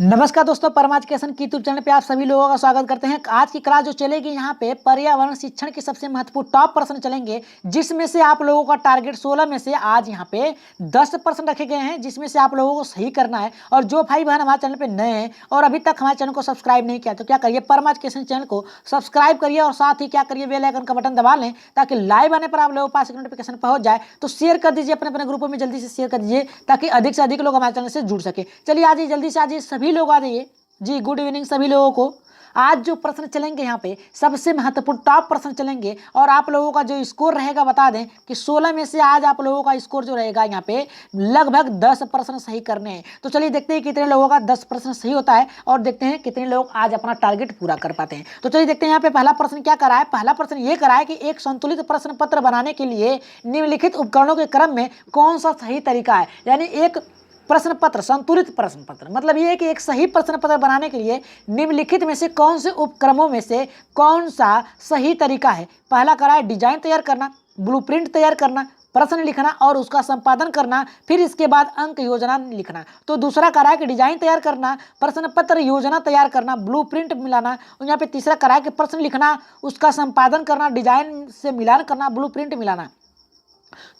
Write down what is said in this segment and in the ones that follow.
नमस्कार दोस्तों, परम एजुकेशन की यूट्यूब चैनल पे आप सभी लोगों का स्वागत करते हैं। आज की क्लास जो चलेगी यहाँ पे पर्यावरण शिक्षण के सबसे महत्वपूर्ण टॉप प्रश्न चलेंगे, जिसमें से आप लोगों का टारगेट 16 में से आज यहाँ पे 10 प्रश्न रखे गए हैं, जिसमें से आप लोगों को सही करना है। और जो भाई बहन हमारे चैनल पे नए हैं और अभी तक हमारे चैनल को सब्सक्राइब नहीं किया तो क्या करिए, परम एजुकेशन चैनल को सब्सक्राइब करिए और साथ ही क्या करिए, बेल आइकन का बटन दबा लें ताकि लाइव आने पर आप लोगों के पास नोटिफिकेशन पहुंच जाए। तो शेयर कर दीजिए अपने अपने ग्रुपों में, जल्दी से शेयर कर दीजिए ताकि अधिक से अधिक लोग हमारे चैनल से जुड़ सके। चलिए आज जल्दी से, आज सभी लोग आ जाइए जी। गुड इवनिंग सभी लोगों को। आज जो प्रश्न चलेंगे यहाँ पे सबसे महत्वपूर्ण टॉप प्रश्न चलेंगे और आप लोगों का जो स्कोर रहेगा बता दें कि 16 में से आज आप लोगों का स्कोर जो रहेगा यहाँ पे लगभग 10 प्रश्न सही करने हैं। तो चलिए देखते हैं कितने लोगों का 10 प्रश्न सही होता है और देखते हैं कितने लोग आज अपना टारगेट पूरा कर पाते हैं। तो चलिए देखते हैं यहाँ पे पहला प्रश्न क्या करा है। पहला प्रश्न ये करा है कि एक संतुलित प्रश्न पत्र बनाने के लिए निम्नलिखित उपकरणों के क्रम में कौन सा सही तरीका है। यानी एक प्रश्न पत्र, संतुलित प्रश्न पत्र मतलब ये है कि एक सही प्रश्न पत्र बनाने के लिए निम्नलिखित में से कौन से उपक्रमों में से कौन सा सही तरीका है। पहला करा है डिजाइन तैयार करना, ब्लूप्रिंट तैयार करना, प्रश्न लिखना और उसका संपादन करना, फिर इसके बाद अंक योजना लिखना। तो दूसरा करा है कि डिजाइन तैयार करना, प्रश्न पत्र योजना तैयार करना, ब्लूप्रिंट मिलाना। और यहाँ पे तीसरा करा है कि प्रश्न लिखना, उसका संपादन करना, डिजाइन से मिलान करना, ब्लूप्रिंट मिलाना।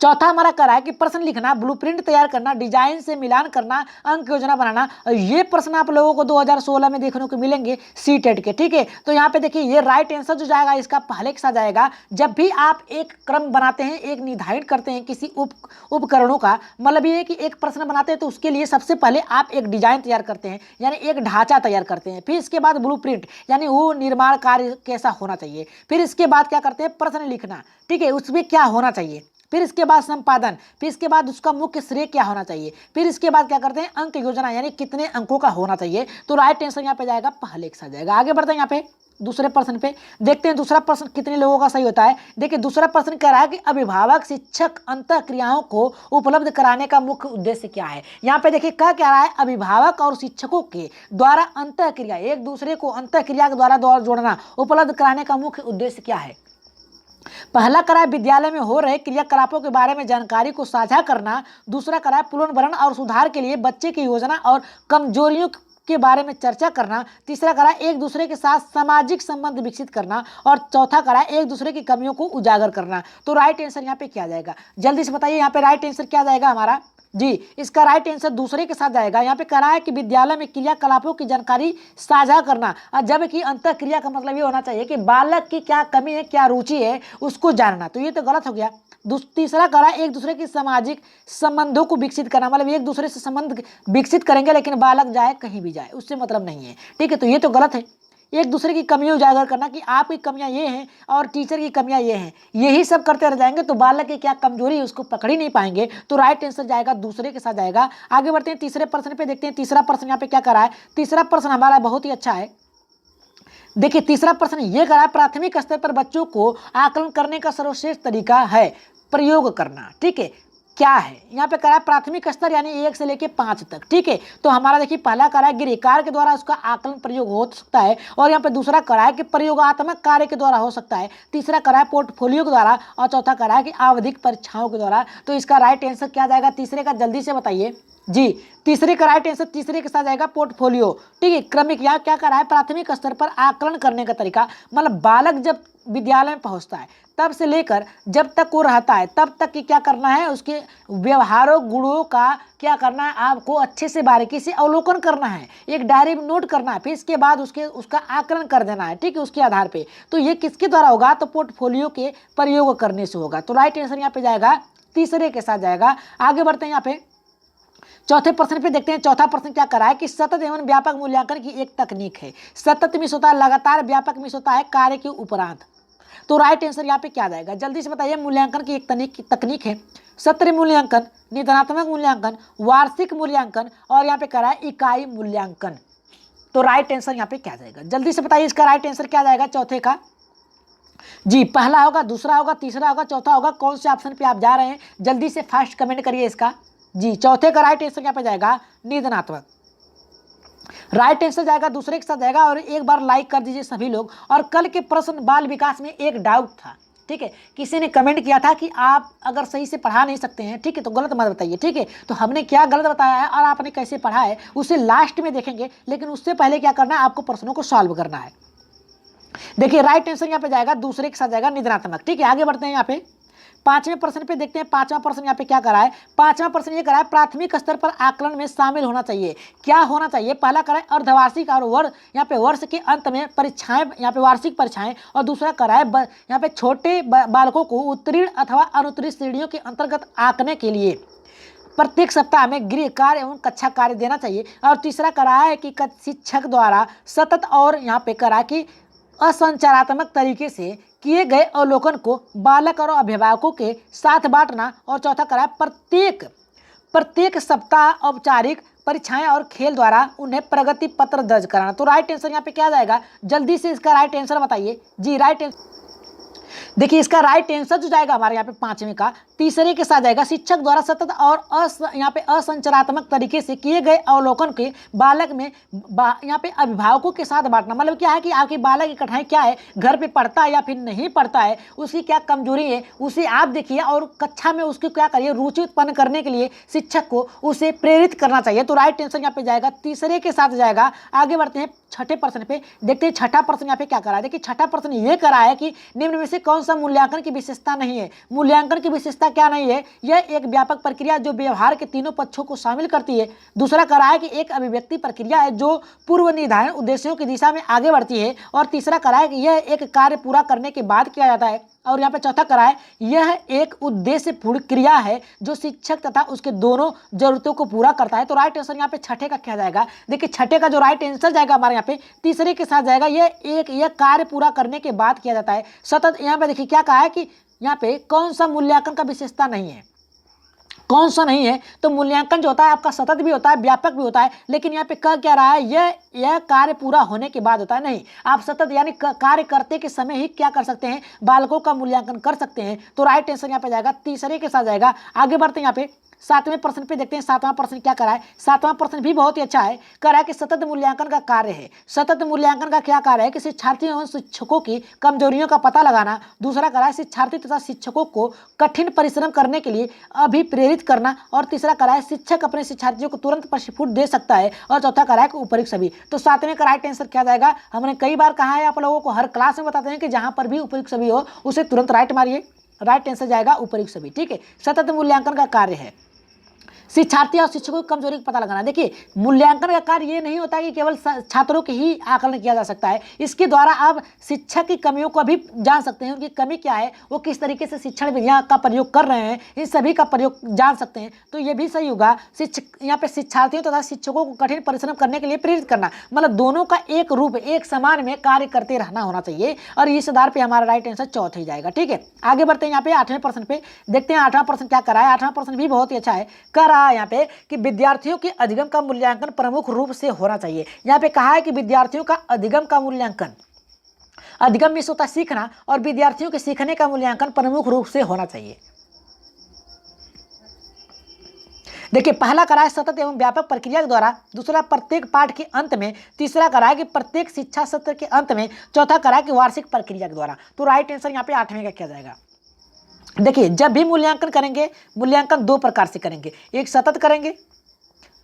चौथा हमारा करा है कि प्रश्न लिखना, ब्लूप्रिंट तैयार करना, डिजाइन से मिलान करना, अंक योजना बनाना। और ये प्रश्न आप लोगों को 2016 में देखने को मिलेंगे सीटेट के। ठीक है, तो यहाँ पे देखिए ये राइट आंसर जो जाएगा इसका पहले के साथ जाएगा। जब भी आप एक क्रम बनाते हैं, एक निर्धारित करते हैं किसी उपकरणों का, मतलब ये है कि एक प्रश्न बनाते हैं तो उसके लिए सबसे पहले आप एक डिजाइन तैयार करते हैं, यानी एक ढांचा तैयार करते हैं। फिर इसके बाद ब्लूप्रिंट यानी वो निर्माण कार्य कैसा होना चाहिए। फिर इसके बाद क्या करते हैं, प्रश्न लिखना, ठीक है, उसमें क्या होना चाहिए। फिर इसके बाद संपादन, फिर इसके बाद उसका मुख्य श्रेय क्या होना चाहिए। फिर इसके बाद क्या करते हैं, अंक योजना यानी कितने अंकों का होना चाहिए। तो राइट आंसर यहाँ पे जाएगा पहले के साथ जाएगा। आगे बढ़ते हैं यहाँ पे दूसरे प्रश्न पे, देखते हैं दूसरा प्रश्न कितने लोगों का सही होता है। देखिए दूसरा प्रश्न कह रहा है कि अभिभावक शिक्षक अंतःक्रियाओं को उपलब्ध कराने का मुख्य उद्देश्य क्या है। यहाँ पे देखिए क्या कह रहा है, अभिभावक और शिक्षकों के द्वारा अंतःक्रिया, एक दूसरे को अंतःक्रिया के द्वारा जोड़ना, उपलब्ध कराने का मुख्य उद्देश्य क्या है। पहला करा है विद्यालय में हो रहे क्रियाकलापों के बारे में जानकारी को साझा करना। दूसरा करा है पुनर्भरण और सुधार के लिए बच्चे की योजना और कमजोरियों के बारे में चर्चा करना। तीसरा करा है एक दूसरे के साथ सामाजिक संबंध विकसित करना। और चौथा करा है एक दूसरे की कमियों को उजागर करना। तो राइट आंसर यहाँ पे क्या जाएगा, जल्दी से बताइए यहाँ पे राइट आंसर क्या जाएगा हमारा जी। इसका राइट आंसर दूसरे के साथ जाएगा। यहाँ पे करा है कि विद्यालय में क्रियाकलापों की जानकारी साझा करना, जबकि अंतःक्रिया का मतलब ये होना चाहिए कि बालक की क्या कमी है, क्या रुचि है, उसको जानना। तो ये तो गलत हो गया। तीसरा करा एक दूसरे की सामाजिक संबंधों को विकसित करना, मतलब एक दूसरे से संबंध विकसित करेंगे लेकिन बालक जाए कहीं भी जाए उससे मतलब नहीं है। ठीक है, तो ये तो गलत है। एक दूसरे की कमियां उजागर करना कि आपकी कमियां ये हैं और टीचर की कमियां ये हैं, यही सब करते रह जाएंगे तो बालक की क्या कमजोरी है उसको पकड़ ही नहीं पाएंगे। तो राइट आंसर जाएगा दूसरे के साथ जाएगा। आगे बढ़ते हैं तीसरे प्रश्न पे, देखते हैं तीसरा प्रश्न यहाँ पे क्या करा है। तीसरा प्रश्न हमारा बहुत ही अच्छा है। देखिए तीसरा प्रश्न ये करा है, प्राथमिक स्तर पर बच्चों को आकलन करने का सर्वश्रेष्ठ तरीका है प्रयोग करना। ठीक है, क्या है यहाँ पे करा है, प्राथमिक स्तर यानी 1 से लेके 5 तक। ठीक है, तो हमारा देखिए पहला करा है गृहकार्य के द्वारा उसका आकलन प्रयोग हो सकता है, और यहाँ पे दूसरा करा है कि प्रयोगात्मक कार्य के द्वारा हो सकता है, तीसरा करा है पोर्टफोलियो के द्वारा, और चौथा करा है कि आवधिक परीक्षाओं के द्वारा। तो इसका राइट आंसर क्या जाएगा तीसरे का, जल्दी से बताइए जी। तीसरे का राइट आंसर तीसरे के साथ जाएगा पोर्टफोलियो। ठीक है, क्रमिक यहाँ क्या करा है, प्राथमिक स्तर पर आकलन करने का तरीका, मतलब बालक जब विद्यालय में पहुंचता है तब से लेकर जब तक वो रहता है तब तक की क्या करना है, उसके व्यवहारों गुणों का क्या करना है, आपको अच्छे से बारीकी से अवलोकन करना है, एक डायरी में नोट करना है, फिर इसके बाद उसका आकलन कर देना है। ठीक है, उसके आधार पे। तो ये किसके द्वारा होगा, तो पोर्टफोलियो के प्रयोग करने से होगा। तो राइट आंसर यहाँ पे जाएगा तीसरे के साथ जाएगा। आगे बढ़ते हैं यहाँ पे चौथे प्रश्न पे, देखते हैं चौथा प्रश्न क्या करा है कि सतत एवं व्यापक मूल्यांकन की एक तकनीक है। सतत मिस होता है लगातार, व्यापक मिस होता है कार्य के उपरांत। तो राइट आंसर यहाँ पे क्या जाएगा, जल्दी से बताइए। मूल्यांकन की एक तकनीक है सत्र मूल्यांकन, निदानात्मक मूल्यांकन, वार्षिक मूल्यांकन, और यहाँ पे करा है इकाई मूल्यांकन। तो राइट आंसर यहाँ पे क्या जाएगा, जल्दी से बताइए इसका राइट आंसर क्या जाएगा चौथे का जी। पहला होगा, दूसरा होगा, तीसरा होगा, चौथा होगा, कौन से ऑप्शन पे आप जा रहे हैं, जल्दी से फास्ट कमेंट करिए इसका जी। चौथे का राइट आंसर यहाँ पे जाएगा निदानात्मक। राइट आंसर जाएगा दूसरे के साथ जाएगा। और एक बार लाइक कर दीजिए सभी लोग। और कल के प्रश्न बाल विकास में एक डाउट था, ठीक है। किसी ने कमेंट किया था कि आप अगर सही से पढ़ा नहीं सकते हैं, ठीक है, तो गलत मत बताइए, ठीक है। तो हमने क्या गलत बताया है और आपने कैसे पढ़ा है उसे लास्ट में देखेंगे, लेकिन उससे पहले क्या करना है, आपको प्रश्नों को सॉल्व करना है। देखिए राइट आंसर यहाँ पे जाएगा दूसरे के साथ जाएगा निधनात्मक, ठीक है। आगे बढ़ते हैं यहाँ पे पांचवें प्रश्न पे देखते हैं। पांचवा प्रश्न यहाँ पे क्या करा है, पांचवा प्रश्न ये करा है प्राथमिक स्तर पर आकलन में शामिल होना चाहिए। क्या होना चाहिए, पहला करा है अर्धवार्षिक और वर्ष यहाँ पे वर्ष के अंत में परीक्षाएं, यहाँ पे वार्षिक परीक्षाएं, और दूसरा करा है यहाँ पे छोटे बालकों को उत्तीर्ण अथवा अनुत्तीर्ण श्रेणियों के अंतर्गत आंकने के लिए प्रत्येक सप्ताह में गृह कार्य एवं कक्षा कार्य देना चाहिए। और तीसरा करा है कि शिक्षक द्वारा सतत और यहाँ पे करा कि असंचारात्मक तरीके से किए गए अवलोकन को बालक और अभिभावकों के साथ बांटना। और चौथा करा प्रत्येक सप्ताह औपचारिक परीक्षाएं और खेल द्वारा उन्हें प्रगति पत्र दर्ज कराना। तो राइट आंसर यहाँ पे क्या जाएगा, जल्दी से इसका राइट आंसर बताइए जी। राइट आंसर देखिए इसका राइट आंसर जो जाएगा हमारे यहाँ पे पांचवें का तीसरे के साथ जाएगा शिक्षक द्वारा सतत और यहाँ पे असंचारात्मक तरीके से किए गए अवलोकन के बालक में यहाँ पे अभिभावकों के साथ बांटना। मतलब क्या है कि आपके बालक की कठिनाई क्या है, घर पे पढ़ता है या फिर नहीं पढ़ता है, उसकी क्या कमजोरी है उसे आप देखिए और कक्षा में उसको क्या करिए, रुचि उत्पन्न करने के लिए शिक्षक को उसे प्रेरित करना चाहिए। तो राइट आंसर यहाँ पे जाएगा तीसरे के साथ जाएगा। आगे बढ़ते हैं छठे प्रश्न पे, देखते हैं छठा प्रश्न यहाँ पे क्या करा है। देखिए छठा प्रश्न ये करा है कि निम्न में से कौन सा मूल्यांकन की विशेषता नहीं है। मूल्यांकन की विशेषता क्या नहीं है, यह एक व्यापक प्रक्रिया जो व्यवहार के तीनों पक्षों को शामिल करती है। दूसरा करा है कि एक अभिव्यक्ति प्रक्रिया है जो पूर्व निर्धारित उद्देश्यों की दिशा में आगे बढ़ती है। और तीसरा करा है कि यह एक कार्य पूरा करने के बाद किया जाता है। और यहाँ पे चौथा करा है यह एक उद्देश्य पूर्ण क्रिया है जो शिक्षक तथा उसके दोनों जरूरतों को पूरा करता है। तो राइट आंसर यहाँ पे छठे का क्या जाएगा, देखिए छठे का जो राइट आंसर जाएगा हमारे यहाँ पे तीसरे के साथ जाएगा। यह कार्य पूरा करने के बाद किया जाता है सतत। यहाँ पे देखिए क्या कहा है कि यहाँ पे कौन सा मूल्यांकन का विशेषता नहीं है, कौन सा नहीं है। तो मूल्यांकन जो होता है आपका सतत भी होता है, व्यापक भी होता है, लेकिन यहाँ पे कह क्या रहा है, यह कार्य पूरा होने के बाद होता है। नहीं, आप सतत यानी कार्य करते के समय ही क्या कर सकते हैं, बालकों का मूल्यांकन कर सकते हैं। तो राइट आंसर यहाँ पे जाएगा तीसरे के साथ जाएगा। आगे बढ़ते हैं यहाँ पे सातवें प्रश्न पे देखते हैं। सातवां प्रश्न क्या करा है, सातवां प्रश्न भी बहुत ही अच्छा है। करा है कि सतत मूल्यांकन का कार्य है। सतत मूल्यांकन का क्या कार्य है कि शिक्षार्थियों एवं शिक्षकों की कमजोरियों का पता लगाना। दूसरा करा है शिक्षार्थी तथा शिक्षकों को कठिन परिश्रम करने के लिए अभिप्रेरित करना। और तीसरा करा है शिक्षक अपने शिक्षार्थियों को तुरंत प्रशिक्षण दे सकता है। और चौथा करा है कि उपयुक्त सभी। तो सातवें का राइट आंसर क्या जाएगा, हमने कई बार कहा है आप लोगों को, हर क्लास में बताते हैं कि जहां पर भी उपयुक्त सभी हो उसे तुरंत राइट मारिए। राइट आंसर जाएगा उपयुक्त सभी, ठीक है। सतत मूल्यांकन का कार्य है शिक्षार्थी और शिक्षकों की कमजोरी का पता लगाना। देखिए मूल्यांकन का कार्य ये नहीं होता कि केवल छात्रों के ही आकलन किया जा सकता है, इसके द्वारा आप शिक्षक की कमियों को भी जान सकते हैं, उनकी कमी क्या है, वो किस तरीके से शिक्षण विधियां का प्रयोग कर रहे हैं, इन सभी का प्रयोग जान सकते हैं। तो ये भी सही होगा। यहाँ पे शिक्षार्थियों तथा शिक्षकों को कठिन परिश्रम करने के लिए प्रेरित करना, मतलब दोनों का एक रूप एक समान में कार्य करते रहना होना चाहिए। और इस आधार पर हमारा राइट आंसर चौथा ही जाएगा, ठीक है। आगे बढ़ते हैं यहाँ पे आठवें प्रश्न पे, देखते हैं आठवां प्रश्न क्या करा है। आठवां प्रश्न भी बहुत ही अच्छा है। करा यहाँ पे कि विद्यार्थियों के अधिगम का मूल्यांकन प्रमुख रूप से होना चाहिए। यहाँ पे कहा है कि विद्यार्थियों का अधिगम का मूल्यांकन, अधिगम में होता है सीखना, और विद्यार्थियों के सीखने का मूल्यांकन प्रमुख रूप से होना चाहिए। देखिए पहला करा है सतत एवं व्यापक प्रक्रिया के द्वारा, दूसरा प्रत्येक पाठ के अंत में, तीसरा करा है कि प्रत्येक शिक्षा सत्र के अंत में, चौथा करा है कि वार्षिक प्रक्रिया के द्वारा। तो राइट आंसर यहाँ पे आठवें का क्या जाएगा। देखिए जब भी मूल्यांकन करेंगे, मूल्यांकन दो प्रकार से करेंगे, एक सतत करेंगे,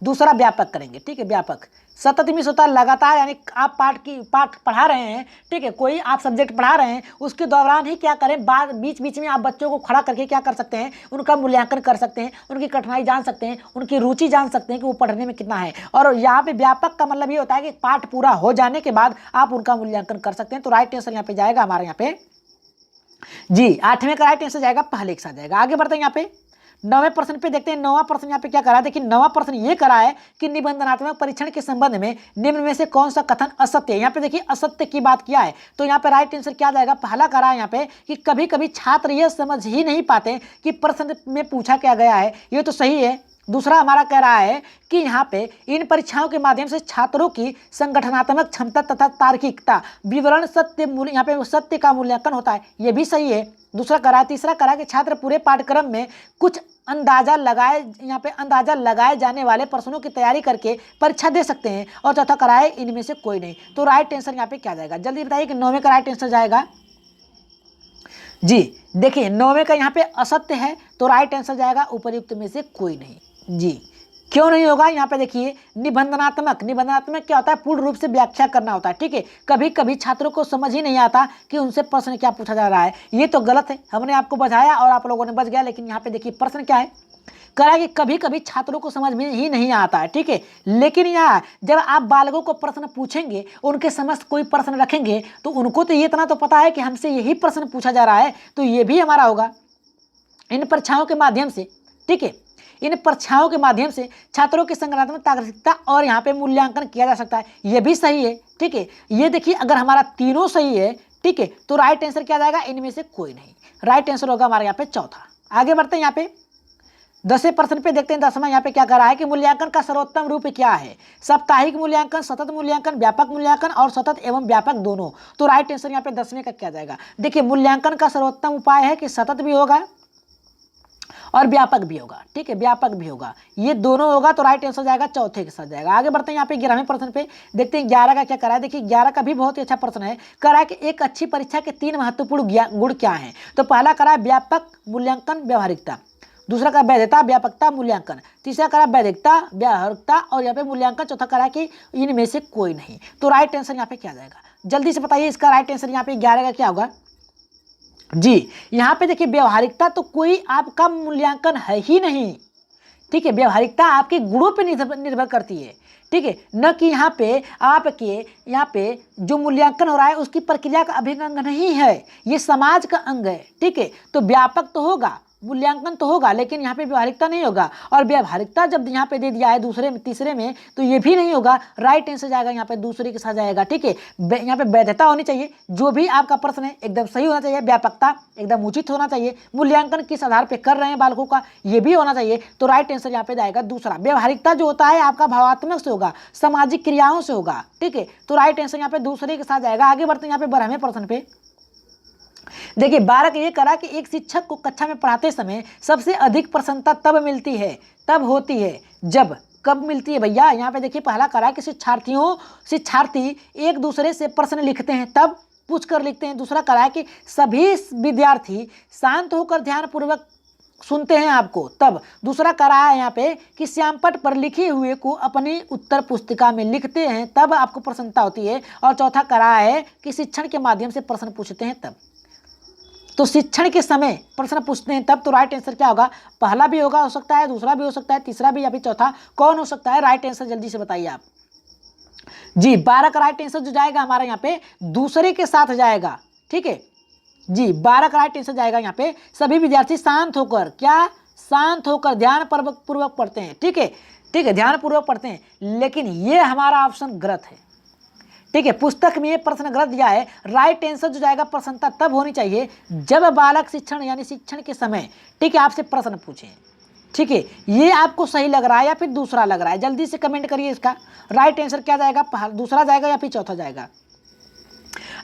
दूसरा व्यापक करेंगे, ठीक है। व्यापक सतत में होता है लगातार, यानी आप पाठ पढ़ा रहे हैं, ठीक है, कोई आप सब्जेक्ट पढ़ा रहे हैं, उसके दौरान ही क्या करें, बाद बीच बीच में आप बच्चों को खड़ा करके क्या कर सकते हैं, उनका मूल्यांकन कर सकते हैं, उनकी कठिनाई जान सकते हैं, उनकी रुचि जान सकते हैं कि वो पढ़ने में कितना है। और यहाँ पे व्यापक का मतलब ये होता है कि पाठ पूरा हो जाने के बाद आप उनका मूल्यांकन कर सकते हैं। तो राइट आंसर यहाँ पे जाएगा हमारे यहाँ पे जी, आठवें का राइट आंसर जाएगा पहले के साथ जाएगा। आगे बढ़ते हैं यहाँ पे नौवें प्रश्न पे, देखते हैं नौवां प्रश्न यहाँ पे क्या करा है। देखिए नौवां प्रश्न ये करा है कि निबंधनात्मक परीक्षण के संबंध में निम्न में से कौन सा कथन असत्य है। यहाँ पे देखिए असत्य की बात किया है, तो यहाँ पे राइट आंसर क्या जाएगा, पहला करा है यहाँ पे कि कभी कभी छात्र ये समझ ही नहीं पाते कि प्रश्न में पूछा क्या गया है, ये तो सही है। दूसरा हमारा कह रहा है कि यहाँ पे इन परीक्षाओं के माध्यम से छात्रों की संगठनात्मक क्षमता तथा तार्किकता विवरण सत्य यहाँ पे सत्य का मूल्यांकन होता है, ये भी सही है। दूसरा करा, तीसरा करा कि छात्र पूरे पाठ्यक्रम में कुछ अंदाजा लगाए जाने वाले प्रश्नों की तैयारी करके परीक्षा दे सकते हैं। और चौथा करा है इनमें से कोई नहीं। तो राइट आंसर यहाँ पे क्या जाएगा, जल्दी बताइए कि नौवें का राइट आंसर जाएगा जी देखिए 9वें का यहाँ पे असत्य है, तो राइट आंसर जाएगा उपयुक्त में से कोई नहीं। जी क्यों नहीं होगा, यहाँ पे देखिए निबंधनात्मक, निबंधनात्मक क्या होता है, पूर्ण रूप से व्याख्या करना होता है, ठीक है। कभी कभी छात्रों को समझ ही नहीं आता कि उनसे प्रश्न क्या पूछा जा रहा है, ये तो गलत है। हमने आपको बजाया और आप लोगों ने बच गया, लेकिन यहाँ पे देखिए प्रश्न क्या है, करा कि कभी कभी छात्रों को समझ में ही नहीं आता है, ठीक है। लेकिन यहाँ जब आप बालकों को प्रश्न पूछेंगे, उनके समस्त कोई प्रश्न रखेंगे, तो उनको तो ये इतना तो पता है कि हमसे यही प्रश्न पूछा जा रहा है, तो ये भी हमारा होगा। इन परीक्षाओं के माध्यम से, ठीक है, इन परीक्षाओं के माध्यम से छात्रों की संज्ञानात्मक नागरिकता और यहाँ पे मूल्यांकन किया जा सकता है, ये भी सही है, ठीक है। ये देखिए अगर हमारा तीनों सही है, ठीक है, तो राइट आंसर क्या जाएगा, इनमें से कोई नहीं। राइट आंसर होगा हमारे यहाँ पे चौथा। आगे बढ़ते हैं यहाँ पे 10वें प्रश्न पे देखते हैं। 10वां यहाँ पे क्या कर रहा है कि मूल्यांकन का सर्वोत्तम रूप क्या है, साप्ताहिक मूल्यांकन, सतत मूल्यांकन, व्यापक मूल्यांकन और सतत एवं व्यापक दोनों। तो राइट आंसर यहाँ पे 10वें का क्या जाएगा, देखिए मूल्यांकन का सर्वोत्तम उपाय है कि सतत भी होगा और व्यापक भी होगा, ठीक है, व्यापक भी होगा, ये दोनों होगा, तो राइट आंसर जाएगा चौथे के साथ जाएगा। आगे बढ़ते हैं यहाँ पे 11वें प्रश्न पे देखते हैं 11 का क्या करा है। देखिए 11 का भी बहुत ही अच्छा प्रश्न है, करा है कि एक अच्छी परीक्षा के 3 महत्वपूर्ण गुण क्या हैं। तो पहला करा है व्यापक मूल्यांकन व्यवहारिकता, दूसरा करा वैधता व्यापकता मूल्यांकन, तीसरा करा वैधता व्यवहारिकता और यहाँ पे मूल्यांकन, चौथा करा कि इनमें से कोई नहीं। तो राइट आंसर यहाँ पे क्या जाएगा, जल्दी से बताइए इसका राइट आंसर यहाँ पे 11 का क्या होगा। जी यहाँ पे देखिए व्यवहारिकता तो कोई आपका मूल्यांकन है ही नहीं, ठीक है, व्यवहारिकता आपके गुणों पे निर्भर करती है, ठीक है, न कि यहाँ पे आपके यहाँ पे जो मूल्यांकन हो रहा है उसकी प्रक्रिया का अभिन्न अंग नहीं है, ये समाज का अंग है, ठीक है। तो व्यापक तो होगा, मूल्यांकन तो होगा, लेकिन यहाँ पे व्यवहारिकता नहीं होगा, और व्यवहारिकता जब यहाँ पे दे दिया है दूसरे में तीसरे में, तो ये भी नहीं होगा। राइट आंसर जाएगा यहाँ पे दूसरे के साथ जाएगा, ठीक है। यहाँ पे वैधता होनी चाहिए, जो भी आपका प्रश्न है एकदम सही होना चाहिए, व्यापकता एकदम उचित होना चाहिए, मूल्यांकन किस आधार पे कर रहे हैं बालकों का ये भी होना चाहिए। तो राइट आंसर यहाँ पे जाएगा दूसरा। व्यवहारिकता जो होता है आपका भावात्मक से होगा, सामाजिक क्रियाओं से होगा, ठीक है। तो राइट आंसर यहाँ पे दूसरे के साथ जाएगा। आगे बढ़ते हैं यहाँ पे 12वें प्रश्न पे देखिए 12 का ये करा कि एक शिक्षक को कक्षा में पढ़ाते समय सबसे अधिक प्रसन्नता तब मिलती है, तब होती है जब, कब मिलती है भैया, यहाँ पे देखिए पहला करा कि शिक्षार्थी एक दूसरे से प्रश्न लिखते हैं तब पूछ कर लिखते हैं, दूसरा करा कि सभी विद्यार्थी शांत होकर ध्यानपूर्वक सुनते हैं आपको तब, दूसरा करा है यहाँ पे कि श्यामपट पर लिखे हुए को अपनी उत्तर पुस्तिका में लिखते हैं तब आपको प्रसन्नता होती है, और चौथा करा है कि शिक्षण के माध्यम से प्रश्न पूछते हैं तब। तो शिक्षण के समय प्रश्न पूछते हैं तब, तो राइट आंसर क्या होगा, पहला भी होगा, हो सकता है दूसरा भी हो सकता है, तीसरा भी या फिर चौथा, कौन हो सकता है राइट आंसर, जल्दी से बताइए आप। जी 12 का राइट आंसर जो जाएगा हमारा यहाँ पे दूसरे के साथ जाएगा, ठीक है। जी 12 का राइट आंसर जाएगा यहाँ पे सभी विद्यार्थी शांत होकर, क्या शांत होकर ध्यान पूर्वक पढ़ते हैं, ठीक है, ठीक है, ध्यान पूर्वक पढ़ते हैं, लेकिन ये हमारा ऑप्शन गलत है, ठीक है। पुस्तक में ये प्रश्न गलत दिया है। राइट आंसर जो जाएगा प्रसन्नता तब होनी चाहिए जब बालक शिक्षण यानी शिक्षण के समय, ठीक है, आपसे प्रश्न पूछें, ठीक है। ये आपको सही लग रहा है या फिर दूसरा लग रहा है, जल्दी से कमेंट करिए इसका राइट आंसर क्या जाएगा, दूसरा जाएगा या फिर चौथा जाएगा।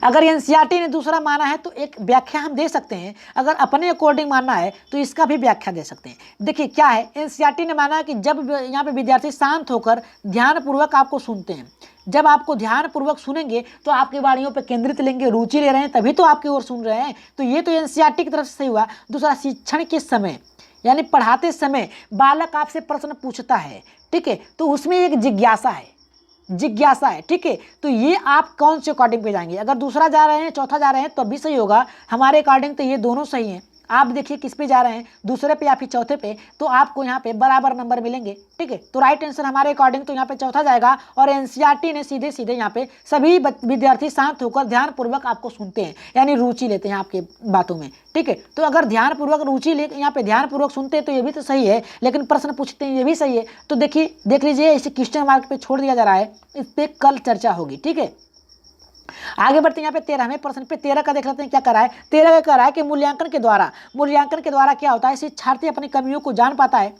अगर एनसीईआरटी ने दूसरा माना है तो एक व्याख्या हम दे सकते हैं, अगर अपने अकॉर्डिंग मानना है तो इसका भी व्याख्या दे सकते हैं। देखिए क्या है, एनसीईआरटी ने माना है कि जब यहाँ पे विद्यार्थी शांत होकर ध्यानपूर्वक आपको सुनते हैं, जब आपको ध्यानपूर्वक सुनेंगे तो आपकी वाणियों पर केंद्रित लेंगे, रुचि ले रहे हैं, तभी तो आपकी ओर सुन रहे हैं, तो ये तो एनसीईआरटी की तरफ से सही हुआ। दूसरा शिक्षण के समय यानी पढ़ाते समय बालक आपसे प्रश्न पूछता है, ठीक है, तो उसमें एक जिज्ञासा है, ठीक है। तो ये आप कौन से अकॉर्डिंग पे जाएंगे, अगर दूसरा जा रहे हैं चौथा जा रहे हैं तो भी सही होगा, हमारे अकॉर्डिंग तो ये दोनों सही हैं। आप देखिए किस पे जा रहे हैं, दूसरे पे या फिर चौथे पे, तो आपको यहाँ पे बराबर नंबर मिलेंगे, ठीक है। तो राइट आंसर हमारे अकॉर्डिंग तो यहाँ पे चौथा जाएगा, और एनसीईआरटी ने सीधे सीधे यहाँ पे सभी विद्यार्थी शांत होकर ध्यानपूर्वक आपको सुनते हैं यानी रुचि लेते हैं आपके बातों में, ठीक है। तो अगर ध्यानपूर्वक रुचि ले यहाँ पे ध्यानपूर्वक सुनते हैं तो ये भी तो सही है, लेकिन प्रश्न पूछते हैं ये भी सही है। तो देखिए देख लीजिए इसे क्वेश्चन मार्क पे छोड़ दिया जा रहा है, इस पर कल चर्चा होगी, ठीक है। आगे बढ़ते हैं यहाँ पे 13वें प्रश्न पे 13 का देख लेते हैं क्या करा है। 13 का करा है कि मूल्यांकन के द्वारा क्या होता है, शिक्षार्थी अपनी कमियों को जान पाता है।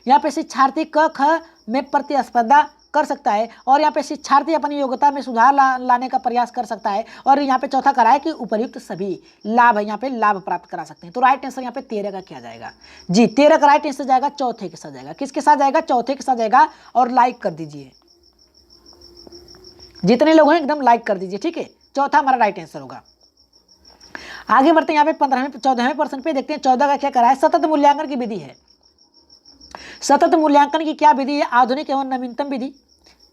यहाँ पे शिक्षार्थी क ख में प्रतिस्पर्धा कर सकता है, और यहाँ पे शिक्षार्थी अपनी योग्यता में सुधार लाने का प्रयास कर सकता है, और यहाँ पे चौथा करा है कि उपयुक्त सभी लाभ है यहाँ पे लाभ प्राप्त करा सकते हैं। तो राइट आंसर यहाँ पे 13 का क्या जाएगा, जी 13 का राइट आंसर जाएगा चौथे के साथ जाएगा। किसके साथ जाएगा, चौथे के साथ जाएगा, और लाइक कर दीजिए, जितने लोग हैं एकदम लाइक कर दीजिए, ठीक है। चौथा हमारा राइट आंसर होगा। आगे बढ़ते हैं यहाँ पे 14वें प्रश्न पे, देखते हैं 14 का क्या करा है। सतत मूल्यांकन की विधि है। सतत मूल्यांकन की क्या विधि है? आधुनिक एवं नवीनतम विधि।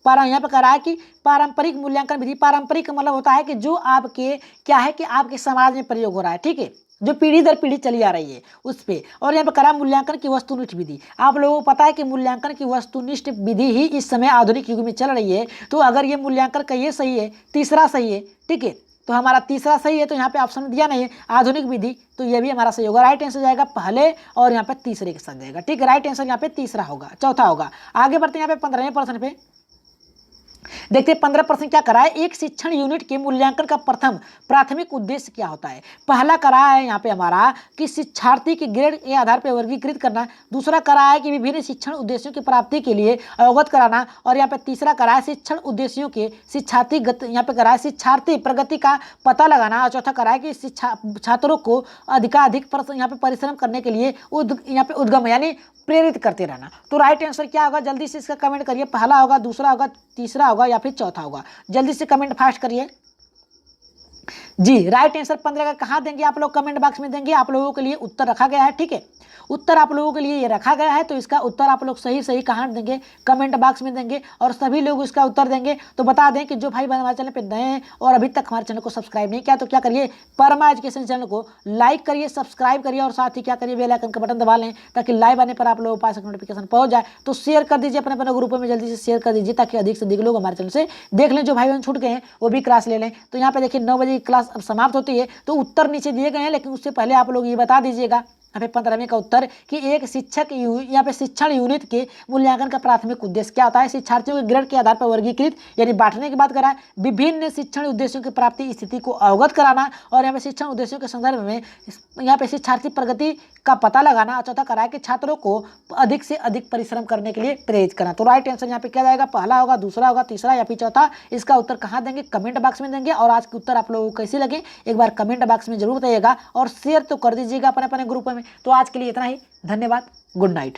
यहाँ पे करा है कि पारंपरिक मूल्यांकन विधि। पारंपरिक का मतलब होता है कि जो आपके क्या है कि आपके समाज में प्रयोग हो रहा है, ठीक है, जो पीढ़ी दर पीढ़ी चली आ रही है उस पे। और यहाँ पे करा मूल्यांकन की वस्तुनिष्ठ विधि। आप लोगों को पता है कि मूल्यांकन की वस्तुनिष्ठ विधि ही इस समय आधुनिक युग में चल रही है। तो अगर ये मूल्यांकन का ये सही है, तीसरा सही है, ठीक है, तो हमारा तीसरा सही है, तो यहाँ पे ऑप्शन में दिया नहीं है आधुनिक विधि, तो ये भी हमारा सही होगा। राइट आंसर जाएगा पहले और यहाँ पे तीसरे के साथ जाएगा, ठीक है। राइट आंसर यहाँ पे तीसरा होगा, चौथा होगा। आगे बढ़ते हैं यहाँ पे 15वें प्रश्न पे, देखते हैं 15 क्या करा है। एक शिक्षण यूनिट के मूल्यांकन का प्राथमिक उद्देश्य क्या होता है? पहला करा है यहाँ पे हमारा कि शिक्षार्थी के ग्रेड के आधार पर वर्गीकृत करना। दूसरा करा है कि विभिन्न शिक्षण उद्देश्यों की प्राप्ति के लिए अवगत कराना। और यहाँ पे तीसरा करा है शिक्षण उद्देश्यों के यहाँ पे करा है शिक्षार्थी प्रगति का पता लगाना। और चौथा करा है कि छात्रों को अधिकाधिक यहाँ पे परिश्रम करने के लिए यहाँ पे उद्गम यानी प्रेरित करते रहना। तो राइट आंसर क्या होगा? जल्दी से इसका कमेंट करिए। पहला होगा, दूसरा होगा, तीसरा होगा या फिर चौथा होगा? जल्दी से कमेंट फास्ट करिए जी। राइट आंसर 15 का कहाँ देंगे आप लोग? कमेंट बॉक्स में देंगे। आप लोगों के लिए उत्तर रखा गया है, ठीक है, उत्तर आप लोगों के लिए ये रखा गया है। तो इसका उत्तर आप लोग सही सही कहाँ देंगे? कमेंट बॉक्स में देंगे। और सभी लोग इसका उत्तर देंगे। तो बता दें कि जो भाई हमारे चैनल पे नए हैं और अभी तक हमारे चैनल को सब्सक्राइब नहीं किया, तो क्या करिए, परमा एजुकेशन चैनल को लाइक करिए, सब्सक्राइब करिए और साथ ही क्या करिए, बेल आइकन का बटन दबा लें ताकि लाइव आने पर आप लोगों के पास नोटिफिकेशन पहुंच जाए। तो शेयर कर दीजिए अपने अपने ग्रुपों में, जल्दी से शेयर कर दीजिए ताकि अधिक से अधिक लोग हमारे चैनल से देख लें। जो भाई बहन छूट गए हैं वो भी क्लास ले लें। तो यहाँ पे देखिए 9 बजे की क्लास अब समाप्त होती है। तो उत्तर नीचे दिए गए हैं, लेकिन उससे पहले आप लोग ये बता दीजिएगा यहाँ पे 15वें का उत्तर कि एक शिक्षक यहाँ पे शिक्षण यूनिट के मूल्यांकन का प्राथमिक उद्देश्य क्या होता है? शिक्षार्थियों के ग्रेड के आधार पर वर्गीकृत यानी बांटने की बात करा है, विभिन्न शिक्षण उद्देश्यों की प्राप्ति स्थिति को अवगत कराना, और यहाँ पे शिक्षण उद्देश्यों के संदर्भ में यहाँ पे शिक्षार्थी प्रगति का पता लगाना। और चौथा करा है कि छात्रों को अधिक से अधिक परिश्रम करने के लिए प्रेरित करना। तो राइट आंसर यहाँ पे क्या जाएगा? पहला होगा, दूसरा होगा, तीसरा या फिर चौथा? इसका उत्तर कहाँ देंगे? कमेंट बॉक्स में देंगे। और आज के उत्तर आप लोगों को कैसे लगे एक बार कमेंट बॉक्स में जरूर बताइएगा और शेयर तो कर दीजिएगा अपने अपने ग्रुप में। तो आज के लिए इतना ही, धन्यवाद, गुड नाइट।